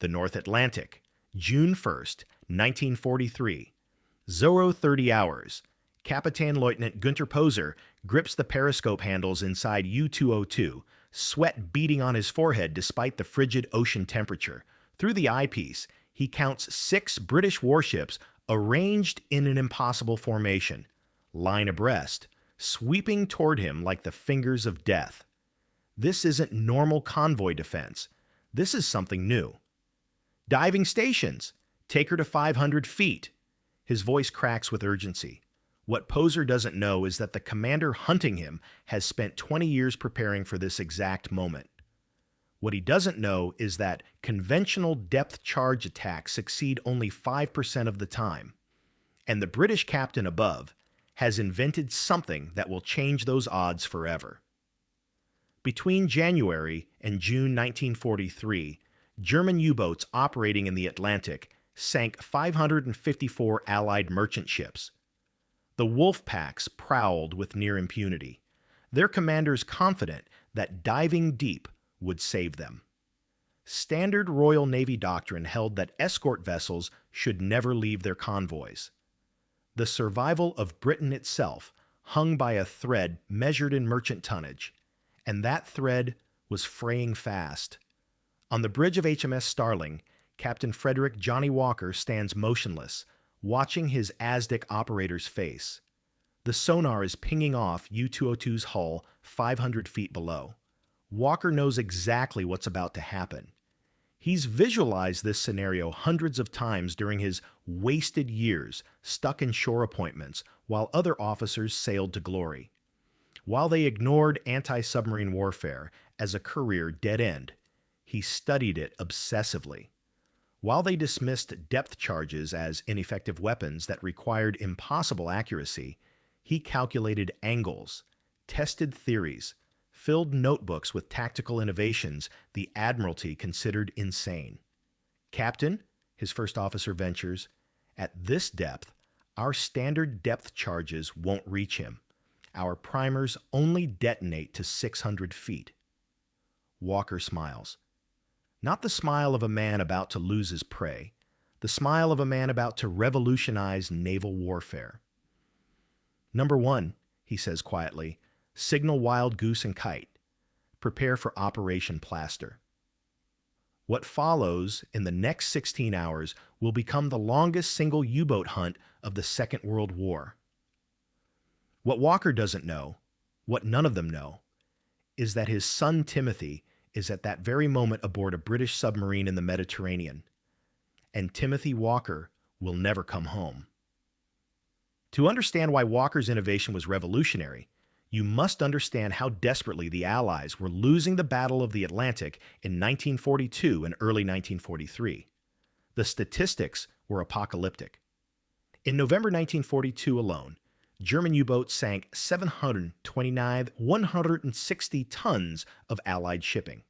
The North Atlantic, June 1st, 1943. 0030 hours. Captain Lieutenant Günther Poser grips the periscope handles inside U-202, sweat beading on his forehead despite the frigid ocean temperature. Through the eyepiece, he counts 6 British warships arranged in an impossible formation, line abreast, sweeping toward him like the fingers of death. This isn't normal convoy defense. This is something new. Diving stations! Take her to 500 feet! His voice cracks with urgency. What Poser doesn't know is that the commander hunting him has spent 20 years preparing for this exact moment. What he doesn't know is that conventional depth charge attacks succeed only 5% of the time, and the British captain above has invented something that will change those odds forever. Between January and June 1943, German U-boats operating in the Atlantic sank 554 Allied merchant ships. The wolf packs prowled with near impunity, their commanders confident that diving deep would save them. Standard Royal Navy doctrine held that escort vessels should never leave their convoys. The survival of Britain itself hung by a thread measured in merchant tonnage, and that thread was fraying fast. On the bridge of HMS Starling, Captain Frederic Johnnie Walker stands motionless, watching his Aztec operator's face. The sonar is pinging off U-202's hull 500 feet below. Walker knows exactly what's about to happen. He's visualized this scenario hundreds of times during his wasted years stuck in shore appointments while other officers sailed to glory. While they ignored anti-submarine warfare as a career dead end, he studied it obsessively. While they dismissed depth charges as ineffective weapons that required impossible accuracy, he calculated angles, tested theories, filled notebooks with tactical innovations the Admiralty considered insane. "Captain," his first officer ventures, "at this depth, our standard depth charges won't reach him. Our primers only detonate to 600 feet. Walker smiles. Not the smile of a man about to lose his prey, the smile of a man about to revolutionize naval warfare. "Number 1, he says quietly, signal Wild Goose and Kite. Prepare for Operation Plaster." What follows in the next 16 hours will become the longest single U-boat hunt of the Second World War. What Walker doesn't know, what none of them know, is that his son Timothy is at that very moment aboard a British submarine in the Mediterranean, and Timothy Walker will never come home. To understand why Walker's innovation was revolutionary, you must understand how desperately the Allies were losing the Battle of the Atlantic in 1942 and early 1943. The statistics were apocalyptic. In November 1942 alone, German U-boats sank 729 160 tons of Allied shipping.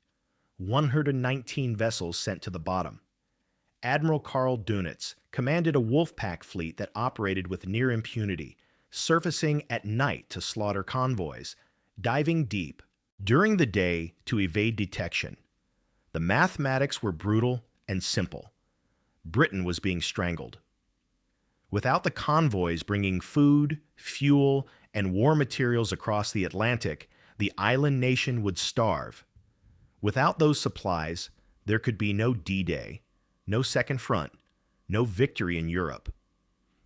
119 vessels sent to the bottom. Admiral Karl Dönitz commanded a Wolfpack fleet that operated with near impunity, surfacing at night to slaughter convoys, diving deep during the day to evade detection. The mathematics were brutal and simple. Britain was being strangled. Without the convoys bringing food, fuel, and war materials across the Atlantic, the island nation would starve. Without those supplies, there could be no D-Day, no Second Front, no victory in Europe.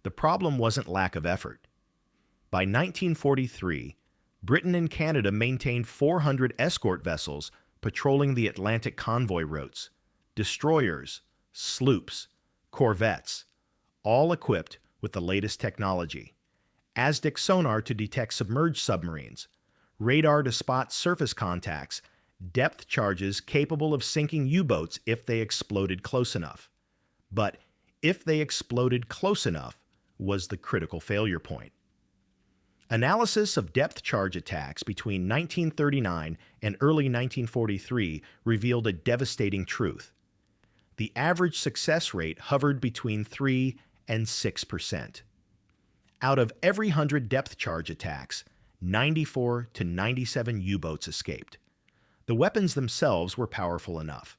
The problem wasn't lack of effort. By 1943, Britain and Canada maintained 400 escort vessels patrolling the Atlantic convoy routes, destroyers, sloops, corvettes, all equipped with the latest technology. Aztec sonar to detect submerged submarines, radar to spot surface contacts, depth charges capable of sinking U-boats if they exploded close enough. But if they exploded close enough was the critical failure point. Analysis of depth charge attacks between 1939 and early 1943 revealed a devastating truth. The average success rate hovered between 3 and 6%. Out of every 100 depth charge attacks, 94 to 97 U-boats escaped. The weapons themselves were powerful enough.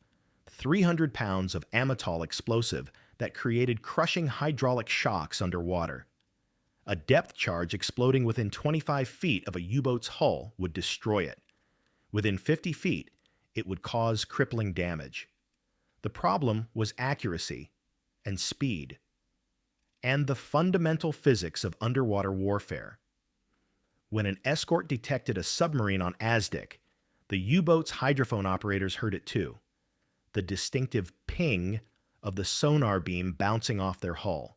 300 pounds of amytal explosive that created crushing hydraulic shocks underwater. A depth charge exploding within 25 feet of a U-boat's hull would destroy it. Within 50 feet, it would cause crippling damage. The problem was accuracy and speed, and the fundamental physics of underwater warfare. When an escort detected a submarine on Aztec, the U-boat's hydrophone operators heard it too. The distinctive ping of the sonar beam bouncing off their hull.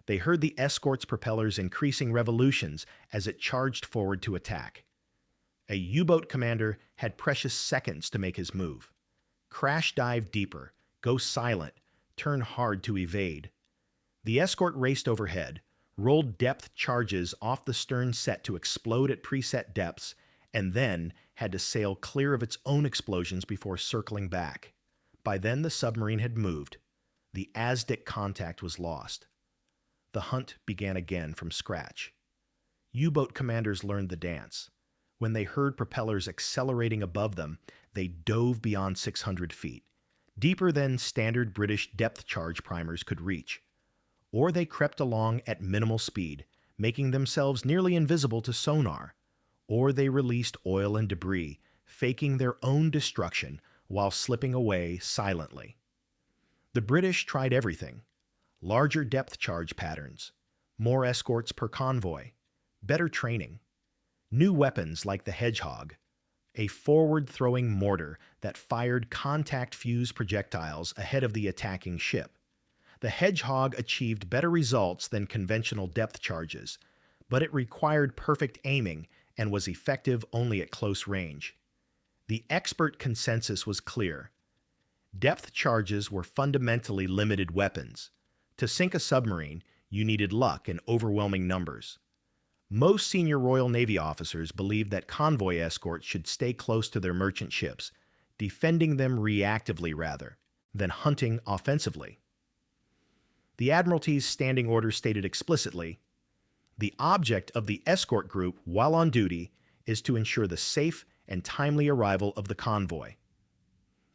They heard the escort's propellers increasing revolutions as it charged forward to attack. A U-boat commander had precious seconds to make his move. Crash dive deeper, go silent, turn hard to evade. The escort raced overhead, rolled depth charges off the stern set to explode at preset depths, and then had to sail clear of its own explosions before circling back. By then the submarine had moved. The Aztec contact was lost. The hunt began again from scratch. U-boat commanders learned the dance. When they heard propellers accelerating above them, they dove beyond 600 feet, deeper than standard British depth charge primers could reach. Or they crept along at minimal speed, making themselves nearly invisible to sonar. Or they released oil and debris, faking their own destruction while slipping away silently. The British tried everything: larger depth charge patterns, more escorts per convoy, better training, new weapons like the Hedgehog, a forward-throwing mortar that fired contact-fuse projectiles ahead of the attacking ship. The Hedgehog achieved better results than conventional depth charges, but it required perfect aiming and was effective only at close range. The expert consensus was clear. Depth charges were fundamentally limited weapons. To sink a submarine, you needed luck in overwhelming numbers. Most senior Royal Navy officers believed that convoy escorts should stay close to their merchant ships, defending them reactively rather than hunting offensively. The Admiralty's standing order stated explicitly, "The object of the escort group while on duty is to ensure the safe and timely arrival of the convoy."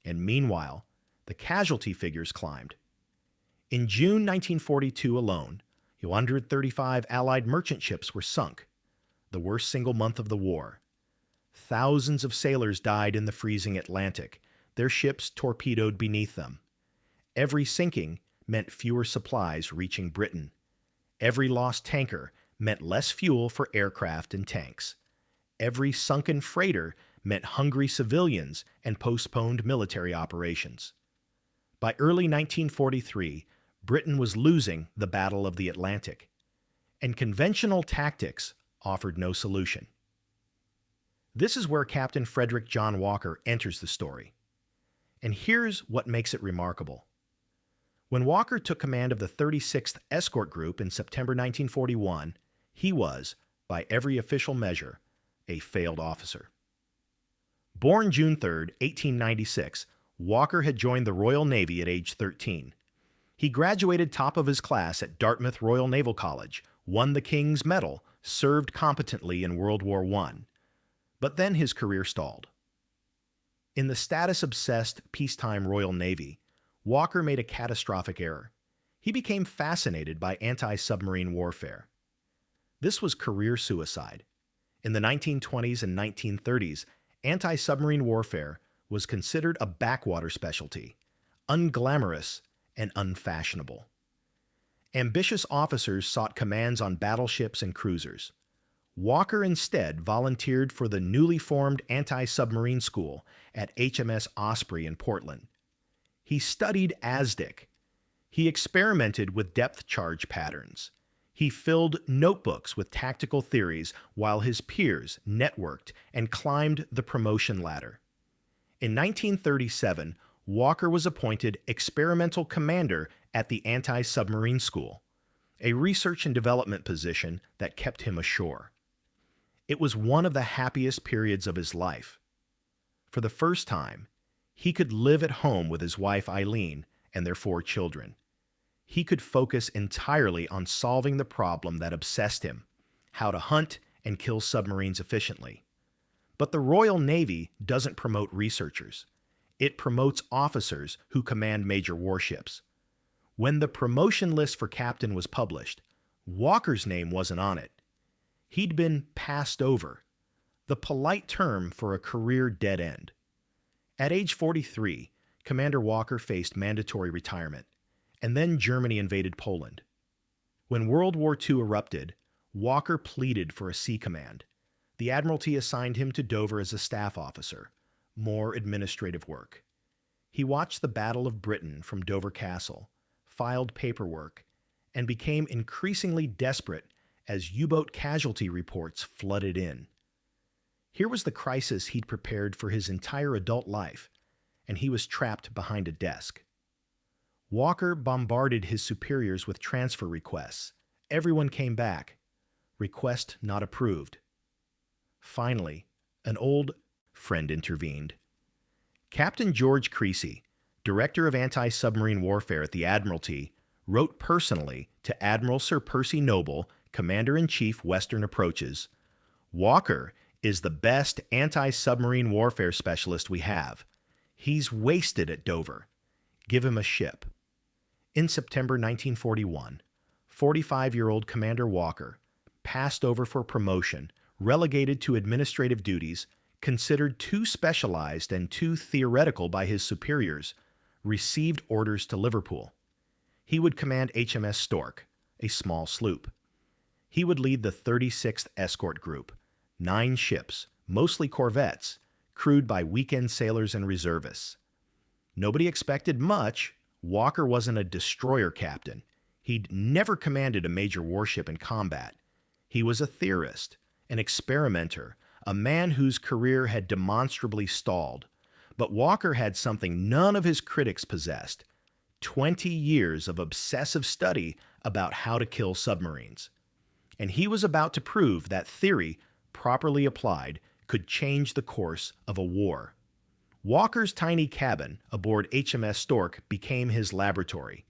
And meanwhile, the casualty figures climbed. In June 1942 alone, 135 Allied merchant ships were sunk, the worst single month of the war. Thousands of sailors died in the freezing Atlantic, their ships torpedoed beneath them. Every sinking meant fewer supplies reaching Britain. Every lost tanker meant less fuel for aircraft and tanks. Every sunken freighter meant hungry civilians and postponed military operations. By early 1943, Britain was losing the Battle of the Atlantic, and conventional tactics offered no solution. This is where Captain Frederic John Walker enters the story. And here's what makes it remarkable. When Walker took command of the 36th Escort Group in September 1941, he was, by every official measure, a failed officer. Born June 3, 1896, Walker had joined the Royal Navy at age 13. He graduated top of his class at Dartmouth Royal Naval College, won the King's Medal, served competently in World War I. But then his career stalled. In the status-obsessed peacetime Royal Navy, Walker made a catastrophic error. He became fascinated by anti-submarine warfare. This was career suicide. In the 1920s and 1930s, anti-submarine warfare was considered a backwater specialty, unglamorous and unfashionable. Ambitious officers sought commands on battleships and cruisers. Walker instead volunteered for the newly formed anti-submarine school at HMS Osprey in Portland. He studied Aztec. He experimented with depth charge patterns. He filled notebooks with tactical theories while his peers networked and climbed the promotion ladder. In 1937, Walker was appointed experimental commander at the anti-submarine school, a research and development position that kept him ashore. It was one of the happiest periods of his life. For the first time, he could live at home with his wife Eileen and their 4 children. He could focus entirely on solving the problem that obsessed him: how to hunt and kill submarines efficiently. But the Royal Navy doesn't promote researchers. It promotes officers who command major warships. When the promotion list for captain was published, Walker's name wasn't on it. He'd been passed over, the polite term for a career dead end. At age 43, Commander Walker faced mandatory retirement, and then Germany invaded Poland. When World War II erupted, Walker pleaded for a sea command. The Admiralty assigned him to Dover as a staff officer, more administrative work. He watched the Battle of Britain from Dover Castle, filed paperwork, and became increasingly desperate as U-boat casualty reports flooded in. Here was the crisis he'd prepared for his entire adult life, and he was trapped behind a desk. Walker bombarded his superiors with transfer requests. Everyone came back. Request not approved. Finally, an old friend intervened. Captain George Creasy, Director of Anti-Submarine Warfare at the Admiralty, wrote personally to Admiral Sir Percy Noble, Commander-in-Chief Western Approaches, "Walker is the best anti-submarine warfare specialist we have. He's wasted at Dover. Give him a ship." In September 1941, 45-year-old Commander Walker, passed over for promotion, relegated to administrative duties, considered too specialized and too theoretical by his superiors, received orders to Liverpool. He would command HMS Stork, a small sloop. He would lead the 36th Escort Group, 9 ships, mostly corvettes, crewed by weekend sailors and reservists. Nobody expected much. Walker wasn't a destroyer captain. He'd never commanded a major warship in combat. He was a theorist, an experimenter, a man whose career had demonstrably stalled. But Walker had something none of his critics possessed: 20 years of obsessive study about how to kill submarines. And he was about to prove that theory, properly applied, could change the course of a war. Walker's tiny cabin aboard HMS Stork became his laboratory.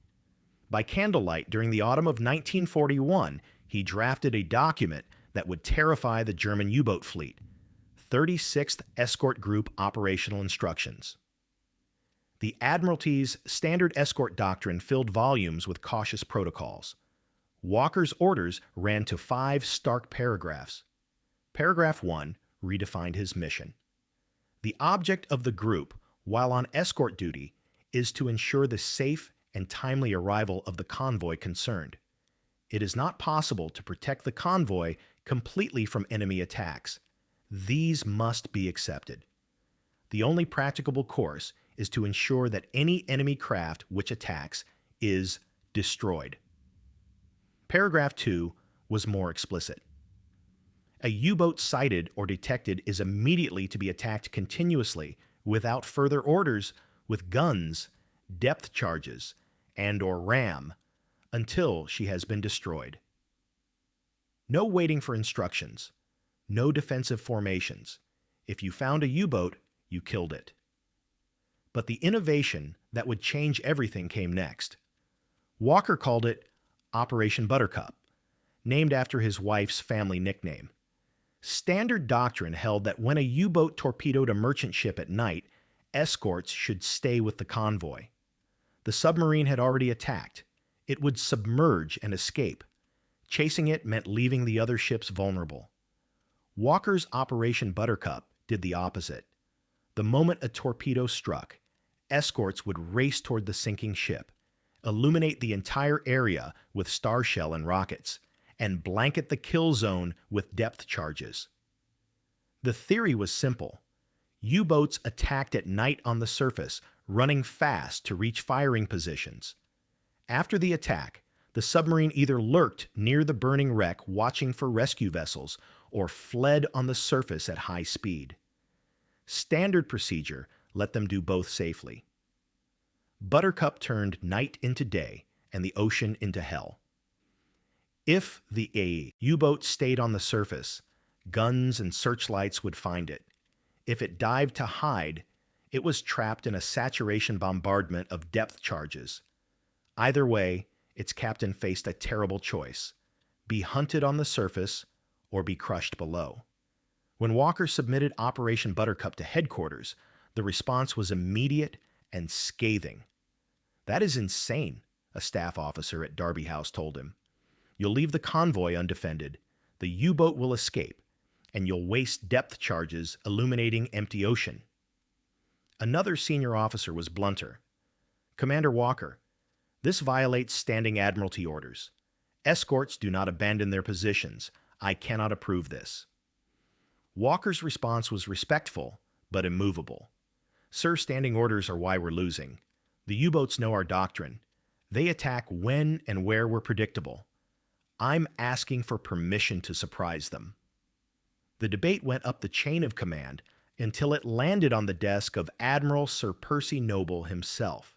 By candlelight during the autumn of 1941, he drafted a document that would terrify the German U-boat fleet: 36th Escort Group Operational Instructions. The Admiralty's standard escort doctrine filled volumes with cautious protocols. Walker's orders ran to 5 stark paragraphs. Paragraph 1 redefined his mission. The object of the group, while on escort duty, is to ensure the safe and timely arrival of the convoy concerned. It is not possible to protect the convoy completely from enemy attacks. These must be accepted. The only practicable course is to ensure that any enemy craft which attacks is destroyed. Paragraph 2 was more explicit. A U-boat sighted or detected is immediately to be attacked continuously, without further orders, with guns, depth charges, and/or ram, until she has been destroyed. No waiting for instructions. No defensive formations. If you found a U-boat, you killed it. But the innovation that would change everything came next. Walker called it Operation Buttercup, named after his wife's family nickname. Standard doctrine held that when a U-boat torpedoed a merchant ship at night, escorts should stay with the convoy. The submarine had already attacked. It would submerge and escape. Chasing it meant leaving the other ships vulnerable. Walker's Operation Buttercup did the opposite. The moment a torpedo struck, escorts would race toward the sinking ship, illuminate the entire area with star shell and rockets, and blanket the kill zone with depth charges. The theory was simple. U-boats attacked at night on the surface, running fast to reach firing positions. After the attack, the submarine either lurked near the burning wreck watching for rescue vessels or fled on the surface at high speed. Standard procedure let them do both safely. Buttercup turned night into day and the ocean into hell. If the U-boat stayed on the surface, guns and searchlights would find it. If it dived to hide, it was trapped in a saturation bombardment of depth charges. Either way, its captain faced a terrible choice: be hunted on the surface or be crushed below. When Walker submitted Operation Buttercup to headquarters, The response was immediate and scathing. "That is insane," a staff officer at Derby House told him. "You'll leave the convoy undefended, the U-boat will escape, and you'll waste depth charges illuminating empty ocean." Another senior officer was blunter. "Commander Walker, this violates standing admiralty orders. Escorts do not abandon their positions. I cannot approve this." Walker's response was respectful, but immovable. "Sir, standing orders are why we're losing. The U-boats know our doctrine. They attack when and where we're predictable. I'm asking for permission to surprise them." The debate went up the chain of command until it landed on the desk of Admiral Sir Percy Noble himself.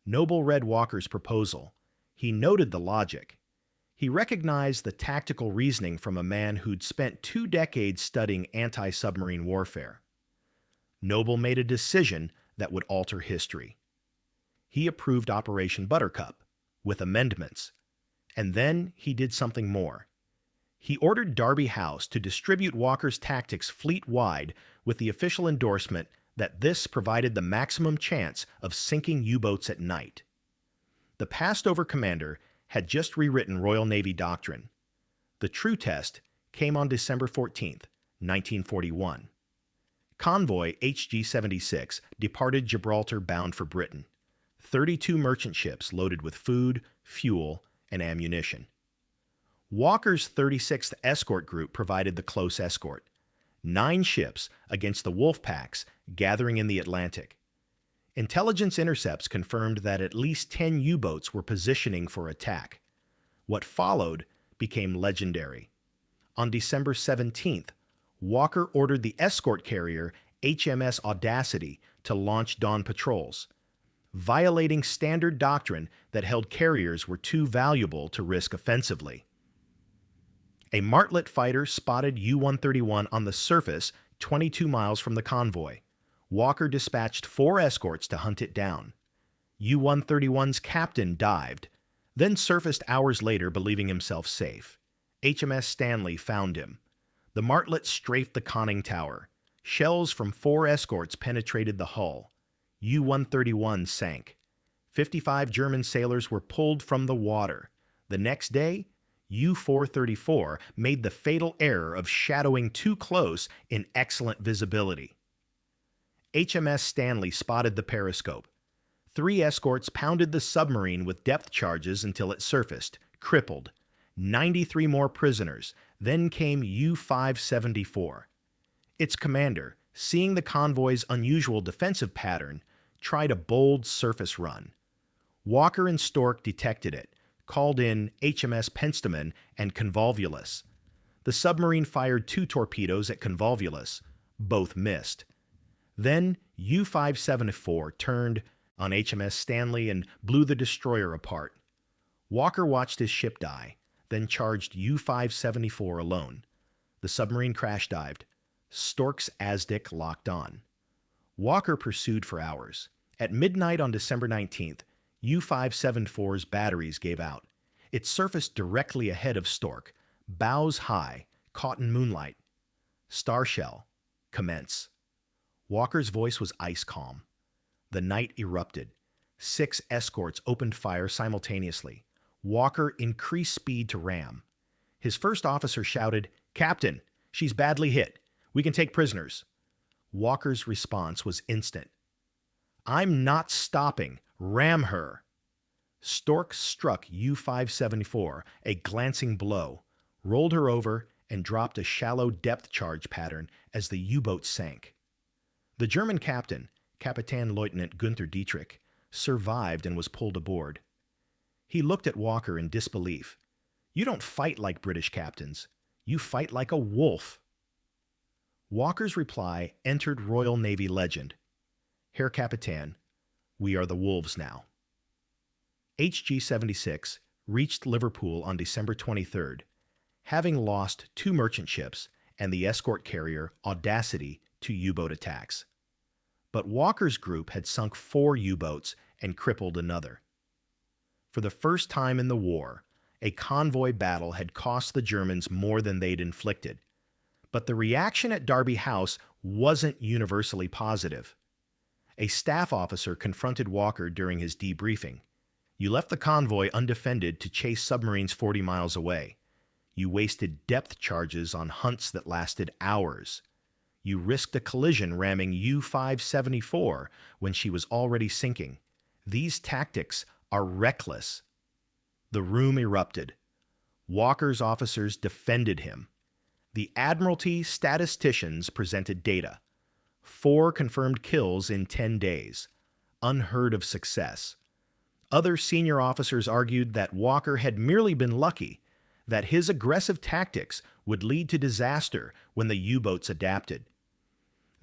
Noble read Walker's proposal. He noted the logic. He recognized the tactical reasoning from a man who'd spent 2 decades studying anti-submarine warfare. Noble made a decision that would alter history. He approved Operation Buttercup, with amendments. And then he did something more. He ordered Derby House to distribute Walker's tactics fleet-wide with the official endorsement that this provided the maximum chance of sinking U-boats at night. The passed-over commander had just rewritten Royal Navy doctrine. The true test came on December 14, 1941. Convoy HG-76 departed Gibraltar bound for Britain. 32 merchant ships loaded with food, fuel, and ammunition. Walker's 36th Escort Group provided the close escort. 9 ships against the wolf packs gathering in the Atlantic. Intelligence intercepts confirmed that at least 10 U-boats were positioning for attack. What followed became legendary. On December 17th, Walker ordered the escort carrier HMS Audacity to launch dawn patrols, violating standard doctrine that held carriers were too valuable to risk offensively. A Martlet fighter spotted U-131 on the surface 22 miles from the convoy. Walker dispatched 4 escorts to hunt it down. U-131's captain dived, then surfaced hours later believing himself safe. HMS Stanley found him. The Martlet strafed the conning tower. Shells from 4 escorts penetrated the hull. U-131 sank. 55 German sailors were pulled from the water. The next day, U-434 made the fatal error of shadowing too close in excellent visibility. HMS Stanley spotted the periscope. 3 escorts pounded the submarine with depth charges until it surfaced, crippled. 93 more prisoners. Then came U-574. Its commander, seeing the convoy's unusual defensive pattern, tried a bold surface run. Walker and Stork detected it, called in HMS Penstamen and Convolvulus. The submarine fired 2 torpedoes at Convolvulus. Both missed. Then U-574 turned on HMS Stanley and blew the destroyer apart. Walker watched his ship die, then charged U-574 alone. The submarine crash-dived. Stork's Aztec locked on. Walker pursued for hours. At midnight on December 19th, U-574's batteries gave out. It surfaced directly ahead of Stork, bows high, caught in moonlight. "Starshell, commence." Walker's voice was ice calm. The night erupted. 6 escorts opened fire simultaneously. Walker increased speed to ram. His first officer shouted, "Captain, she's badly hit. We can take prisoners." Walker's response was instant. "I'm not stopping. Ram her." Stork struck U-574 a glancing blow, rolled her over, and dropped a shallow depth charge pattern as the U-boat sank. The German captain, Captain Lieutenant Günther Dietrich, survived and was pulled aboard. He looked at Walker in disbelief. "You don't fight like British captains. You fight like a wolf." Walker's reply entered Royal Navy legend. "Herr Kapitän, we are the wolves now." HG-76 reached Liverpool on December 23rd, having lost 2 merchant ships and the escort carrier Audacity to U-boat attacks. But Walker's group had sunk 4 U-boats and crippled another. For the first time in the war, a convoy battle had cost the Germans more than they'd inflicted. But the reaction at Derby House wasn't universally positive. A staff officer confronted Walker during his debriefing. "You left the convoy undefended to chase submarines 40 miles away. You wasted depth charges on hunts that lasted hours. You risked a collision ramming U-574 when she was already sinking. These tactics are reckless." The room erupted. Walker's officers defended him. The Admiralty statisticians presented data. 4 confirmed kills in 10 days. Unheard of success. Other senior officers argued that Walker had merely been lucky, that his aggressive tactics would lead to disaster when the U-boats adapted.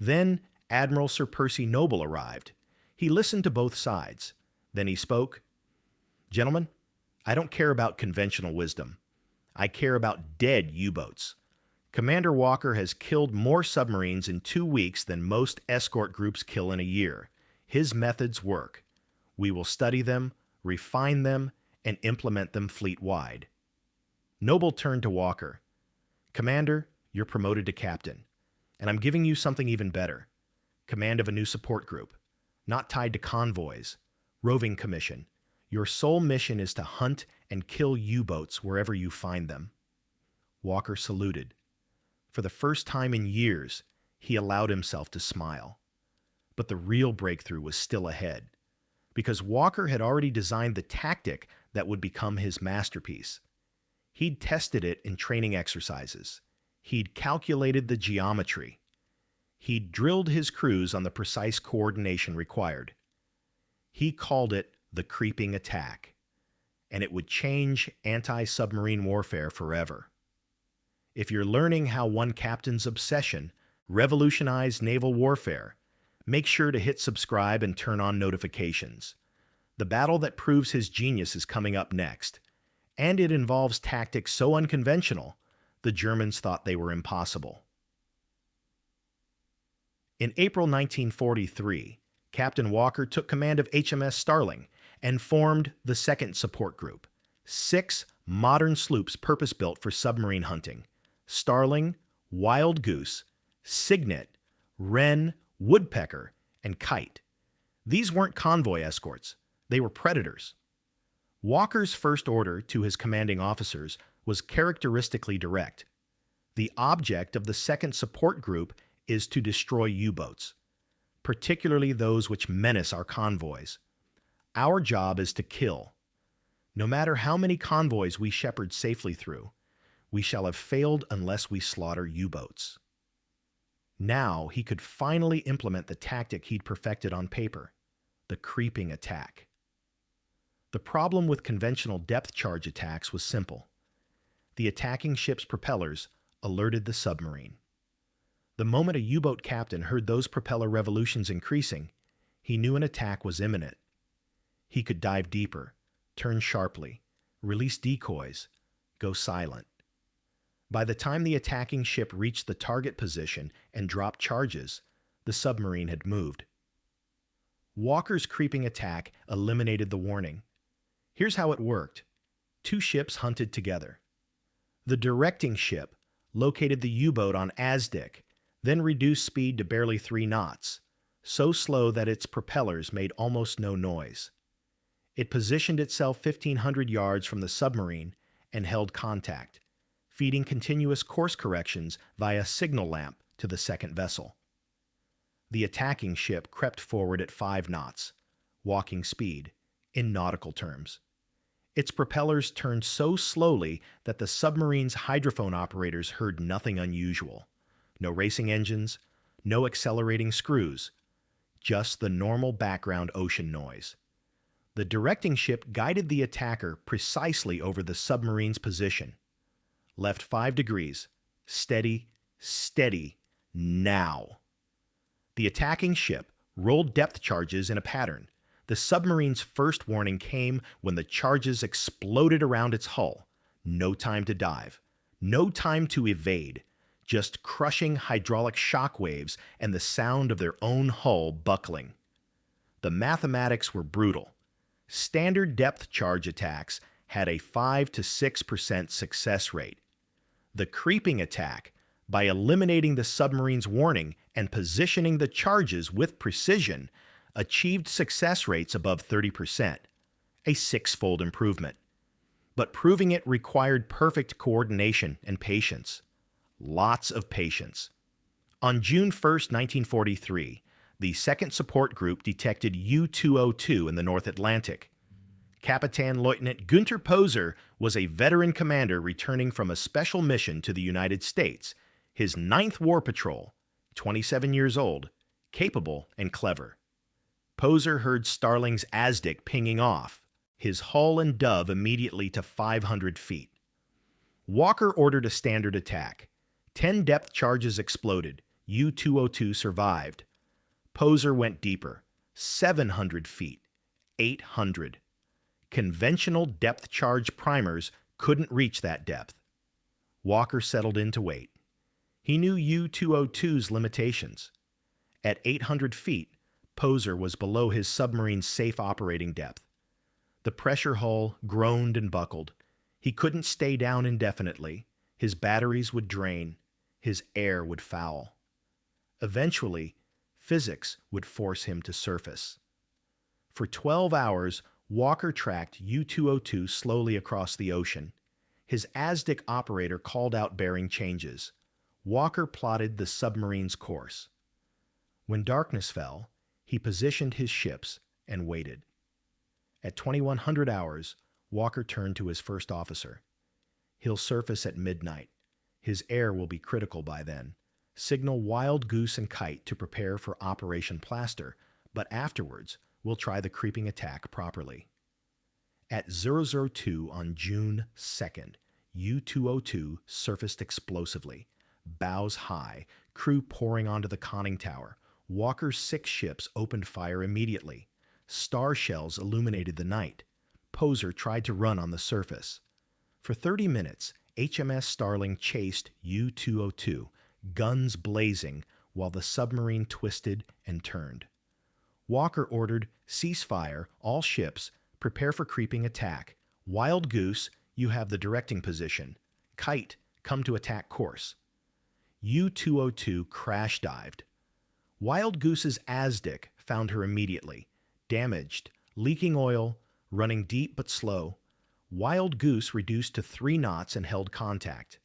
Then Admiral Sir Percy Noble arrived. He listened to both sides. Then he spoke. "Gentlemen, I don't care about conventional wisdom. I care about dead U-boats. Commander Walker has killed more submarines in 2 weeks than most escort groups kill in a year. His methods work. We will study them, refine them, and implement them fleet-wide." Noble turned to Walker. "Commander, you're promoted to captain, and I'm giving you something even better. Command of a new support group, not tied to convoys, roving commission. Your sole mission is to hunt and kill U-boats wherever you find them." Walker saluted. For the first time in years, he allowed himself to smile. But the real breakthrough was still ahead, because Walker had already designed the tactic that would become his masterpiece. He'd tested it in training exercises. He'd calculated the geometry. He'd drilled his crews on the precise coordination required. He called it the creeping attack, and it would change anti-submarine warfare forever. If you're learning how one captain's obsession revolutionized naval warfare, make sure to hit subscribe and turn on notifications. The battle that proves his genius is coming up next, and it involves tactics so unconventional, the Germans thought they were impossible. In April 1943, Captain Walker took command of HMS Starling and formed the Second Support Group, 6 modern sloops purpose-built for submarine hunting: Starling, Wild Goose, Signet, Wren, Woodpecker, and Kite. These weren't convoy escorts. They were predators. Walker's first order to his commanding officers was characteristically direct. The object of the Second Support Group is to destroy U-boats, particularly those which menace our convoys. Our job is to kill. No matter how many convoys we shepherd safely through, we shall have failed unless we slaughter U-boats. Now he could finally implement the tactic he'd perfected on paper, the creeping attack. The problem with conventional depth charge attacks was simple. The attacking ship's propellers alerted the submarine. The moment a U-boat captain heard those propeller revolutions increasing, he knew an attack was imminent. He could dive deeper, turn sharply, release decoys, go silent. By the time the attacking ship reached the target position and dropped charges, the submarine had moved. Walker's creeping attack eliminated the warning. Here's how it worked. 2 ships hunted together. The directing ship located the U-boat on Azdic, then reduced speed to barely 3 knots, so slow that its propellers made almost no noise. It positioned itself 1,500 yards from the submarine and held contact, feeding continuous course corrections via signal lamp to the second vessel. The attacking ship crept forward at 5 knots, walking speed, in nautical terms. Its propellers turned so slowly that the submarine's hydrophone operators heard nothing unusual. No racing engines, no accelerating screws, just the normal background ocean noise. The directing ship guided the attacker precisely over the submarine's position. Left 5 degrees. Steady, steady, now. The attacking ship rolled depth charges in a pattern. The submarine's first warning came when the charges exploded around its hull. No time to dive. No time to evade. Just crushing hydraulic shock waves and the sound of their own hull buckling. The mathematics were brutal. Standard depth charge attacks had a 5 to 6% success rate. The creeping attack by eliminating the submarine's warning and positioning the charges with precision, achieved success rates above 30%, a six-fold improvement. But proving it required perfect coordination and patience. Lots of patience. On June 1st, 1943, the Second Support Group detected U-202 in the North Atlantic. Captain Lieutenant Günther Poser was a veteran commander returning from a special mission to the United States, his 9th War Patrol, 27 years old, capable and clever. Poser heard Starling's ASDIC pinging off, his hull and dove immediately to 500 feet. Walker ordered a standard attack. 10 depth charges exploded. U-202 survived. Poser went deeper, 700 feet, 800. Conventional depth charge primers couldn't reach that depth. Walker settled in to wait. He knew U-202's limitations. At 800 feet, Poser was below his submarine's safe operating depth. The pressure hull groaned and buckled. He couldn't stay down indefinitely. His batteries would drain. His air would foul. Eventually, physics would force him to surface. For 12 hours, Walker tracked U-202 slowly across the ocean. His ASDIC operator called out bearing changes. Walker plotted the submarine's course. When darkness fell, he positioned his ships and waited. At 2100 hours, Walker turned to his first officer. He'll surface at midnight. His air will be critical by then. Signal Wild Goose and Kite to prepare for Operation Plaster, but afterwards, we'll try the creeping attack properly. At 002 on June 2nd, U-202 surfaced explosively. Bows high, crew pouring onto the conning tower. Walker's 6 ships opened fire immediately. Star shells illuminated the night. Poser tried to run on the surface. For 30 minutes, HMS Starling chased U-202, guns blazing, while the submarine twisted and turned. Walker ordered, "Cease fire, all ships, prepare for creeping attack. Wild Goose, you have the directing position. Kite, come to attack course." U-202 crash dived. Wild Goose's ASDIC found her immediately, damaged, leaking oil, running deep but slow. Wild Goose reduced to 3 knots and held contact.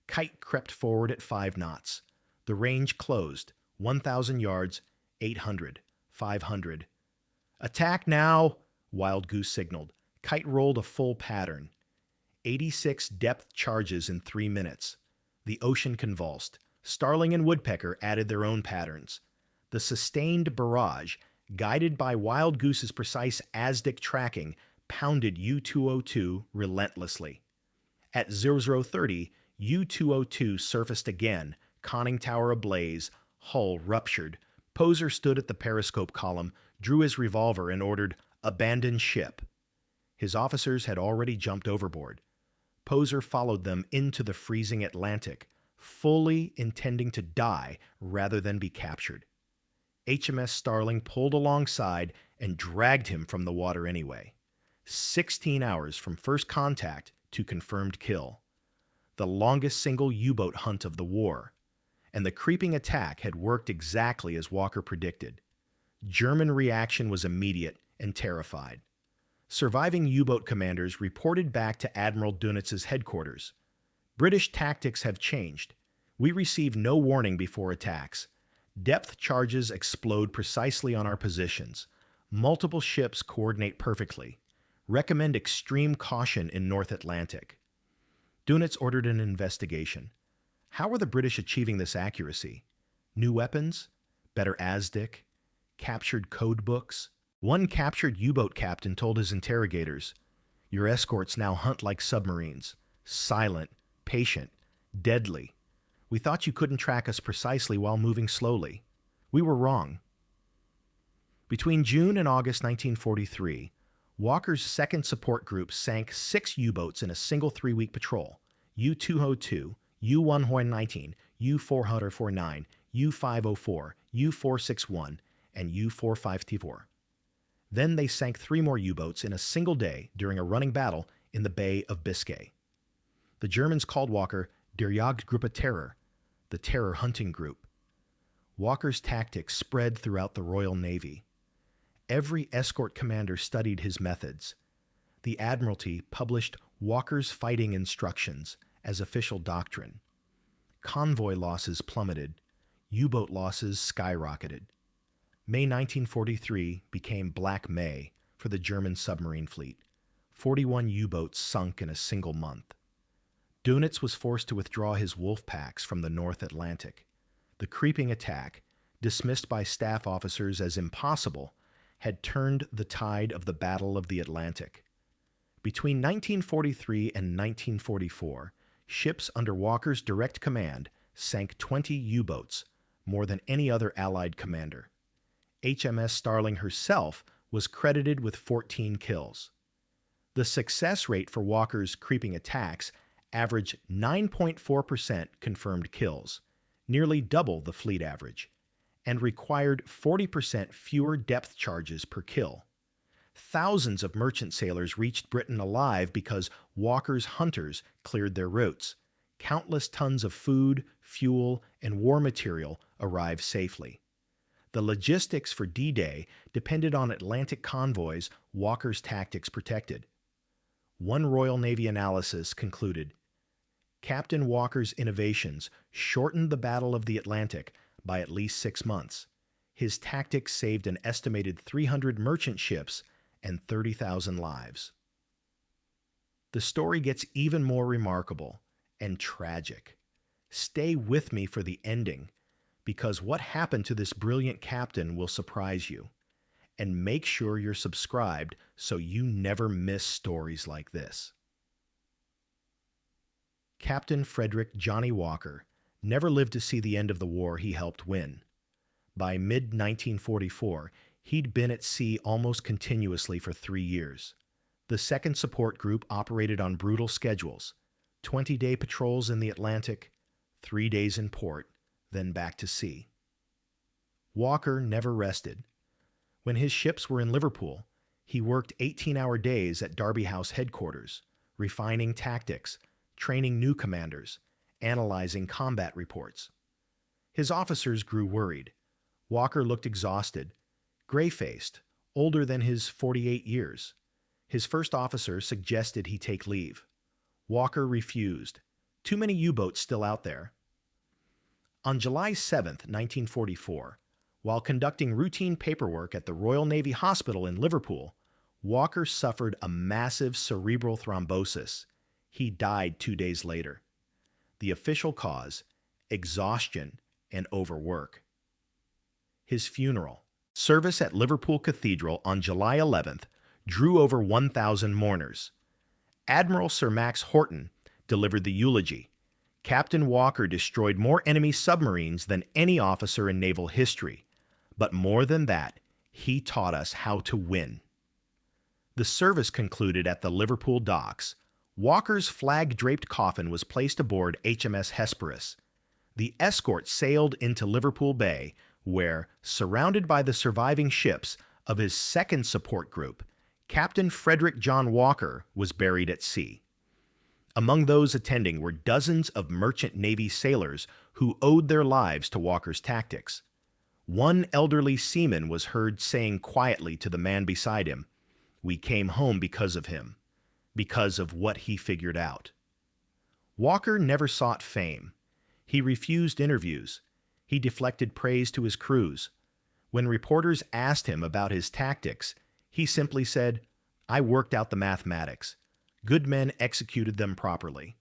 Kite crept forward at 5 knots. The range closed, 1,000 yards, 800, 500. "Attack now!" Wild Goose signaled. Kite rolled a full pattern. 86 depth charges in 3 minutes. The ocean convulsed. Starling and Woodpecker added their own patterns. The sustained barrage, guided by Wild Goose's precise ASDIC tracking, pounded U-202 relentlessly. At 0030, U-202 surfaced again, conning tower ablaze, hull ruptured. Poser stood at the periscope column, drew his revolver, and ordered, "Abandon ship." His officers had already jumped overboard. Poser followed them into the freezing Atlantic, fully intending to die rather than be captured. HMS Starling pulled alongside and dragged him from the water anyway. 16 hours from first contact to confirmed kill. The longest single U-boat hunt of the war. And the creeping attack had worked exactly as Walker predicted. German reaction was immediate and terrified. Surviving U-boat commanders reported back to Admiral Dunitz's headquarters. "British tactics have changed. We receive no warning before attacks. Depth charges explode precisely on our positions. Multiple ships coordinate perfectly. Recommend extreme caution in North Atlantic." Dunitz ordered an investigation. How were the British achieving this accuracy? New weapons? Better ASDIC? Captured code books? One captured U-boat captain told his interrogators, "Your escorts now hunt like submarines. Silent, patient, deadly. We thought you couldn't track us precisely while moving slowly. We were wrong." Between June and August 1943, Walker's Second Support Group sank 6 U-boats in a single 3-week patrol: U-202, U-119, U-449, U-504, U-461, and U-454. Then they sank 3 more U-boats in a single day during a running battle in the Bay of Biscay. The Germans called Walker Der Jagdgruppe Terror, the Terror Hunting Group. Walker's tactics spread throughout the Royal Navy. Every escort commander studied his methods. The Admiralty published Walker's fighting instructions as official doctrine. Convoy losses plummeted. U-boat losses skyrocketed. May 1943 became Black May for the German submarine fleet. 41 U-boats sunk in a single month. Dönitz was forced to withdraw his wolf packs from the North Atlantic. The creeping attack, dismissed by staff officers as impossible, had turned the tide of the Battle of the Atlantic. Between 1943 and 1944, ships under Walker's direct command sank 20 U-boats, more than any other Allied commander. HMS Starling herself was credited with 14 kills. The success rate for Walker's creeping attacks averaged 9.4% confirmed kills, nearly double the fleet average, and required 40% fewer depth charges per kill. Thousands of merchant sailors reached Britain alive because Walker's hunters cleared their routes. Countless tons of food, fuel, and war material arrived safely. The logistics for D-Day depended on Atlantic convoys Walker's tactics protected. One Royal Navy analysis concluded, Captain Walker's innovations shortened the Battle of the Atlantic by at least 6 months. His tactics saved an estimated 300 merchant ships and 30,000 lives. The story gets even more remarkable and tragic. Stay with me for the ending, because what happened to this brilliant captain will surprise you. And make sure you're subscribed so you never miss stories like this. Captain Frederic Johnnie Walker never lived to see the end of the war he helped win. By mid-1944, he'd been at sea almost continuously for 3 years. The second support group operated on brutal schedules, 20-day patrols in the Atlantic, 3 days in port, then back to sea. Walker never rested. When his ships were in Liverpool, he worked 18-hour days at Derby House headquarters, refining tactics, training new commanders, analyzing combat reports. His officers grew worried. Walker looked exhausted, gray-faced, older than his 48 years. His first officer suggested he take leave. Walker refused. Too many U-boats still out there. On July 7, 1944, while conducting routine paperwork at the Royal Navy Hospital in Liverpool, Walker suffered a massive cerebral thrombosis. He died 2 days later. The official cause, exhaustion and overwork. His funeral, service at Liverpool Cathedral on July 11th, drew over 1,000 mourners. Admiral Sir Max Horton delivered the eulogy. Captain Walker destroyed more enemy submarines than any officer in naval history. But more than that, he taught us how to win. The service concluded at the Liverpool docks. Walker's flag-draped coffin was placed aboard HMS Hesperus. The escort sailed into Liverpool Bay, where, surrounded by the surviving ships of his second support group, Captain Frederic John Walker was buried at sea. Among those attending were dozens of merchant Navy sailors who owed their lives to Walker's tactics. One elderly seaman was heard saying quietly to the man beside him, "We came home because of him, because of what he figured out." Walker never sought fame. He refused interviews. He deflected praise to his crews. When reporters asked him about his tactics, he simply said, "I worked out the mathematics. Good men executed them properly."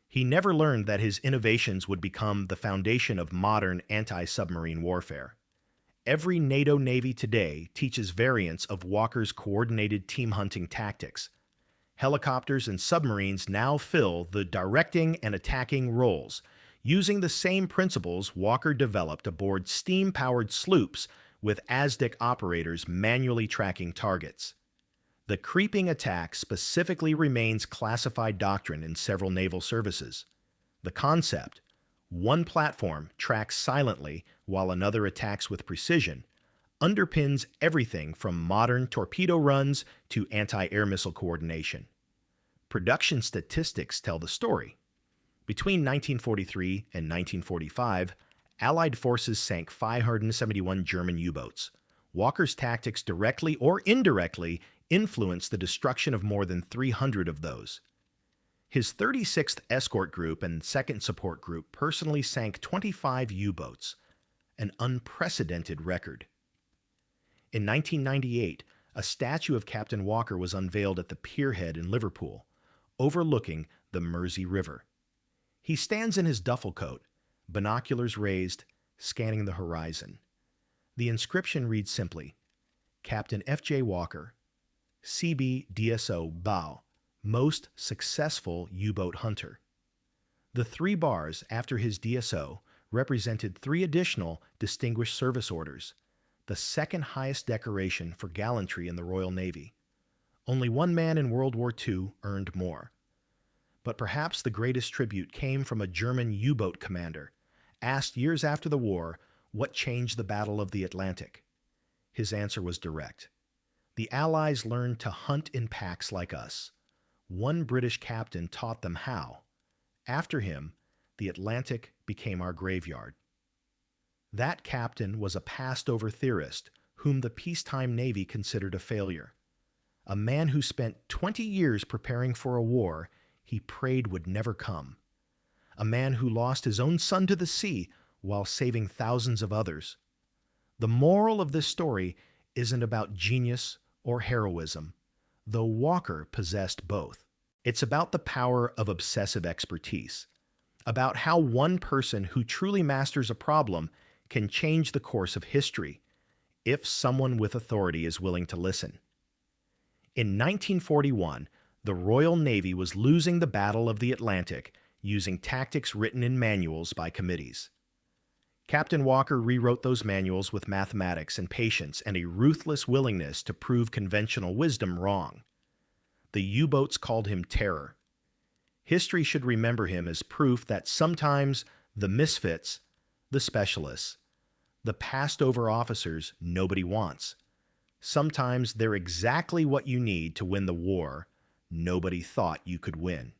He never learned that his innovations would become the foundation of modern anti-submarine warfare. Every NATO navy today teaches variants of Walker's coordinated team hunting tactics. Helicopters and submarines now fill the directing and attacking roles, using the same principles Walker developed aboard steam-powered sloops with ASDIC operators manually tracking targets. The creeping attack specifically remains classified doctrine in several naval services. The concept, one platform tracks silently while another attacks with precision, underpins everything from modern torpedo runs to anti-air missile coordination. Production statistics tell the story. Between 1943 and 1945, Allied forces sank 571 German U-boats. Walker's tactics directly or indirectly influenced the destruction of more than 300 of those. His 36th Escort Group and 2nd Support Group personally sank 25 U-boats, an unprecedented record. In 1998, a statue of Captain Walker was unveiled at the Pierhead in Liverpool, overlooking the Mersey River. He stands in his duffel coat, binoculars raised, scanning the horizon. The inscription reads simply, Captain F.J. Walker, CB DSO Bow, most successful U-boat hunter. The 3 bars after his DSO represented 3 additional Distinguished Service Orders, the second highest decoration for gallantry in the Royal Navy. Only one man in World War II earned more. But perhaps the greatest tribute came from a German U-boat commander, asked years after the war what changed the Battle of the Atlantic. His answer was direct. The Allies learned to hunt in packs like us. One British captain taught them how. After him, the Atlantic became our graveyard. That captain was a passed-over theorist whom the peacetime Navy considered a failure. A man who spent 20 years preparing for a war he prayed would never come. A man who lost his own son to the sea while saving thousands of others. The moral of this story isn't about genius or heroism, though Walker possessed both. It's about the power of obsessive expertise, about how one person who truly masters a problem can change the course of history if someone with authority is willing to listen. In 1941, the Royal Navy was losing the Battle of the Atlantic using tactics written in manuals by committees. Captain Walker rewrote those manuals with mathematics and patience and a ruthless willingness to prove conventional wisdom wrong. The U-boats called him Terror. History should remember him as proof that sometimes the misfits, the specialists, the passed-over officers nobody wants, sometimes they're exactly what you need to win the war nobody thought you could win.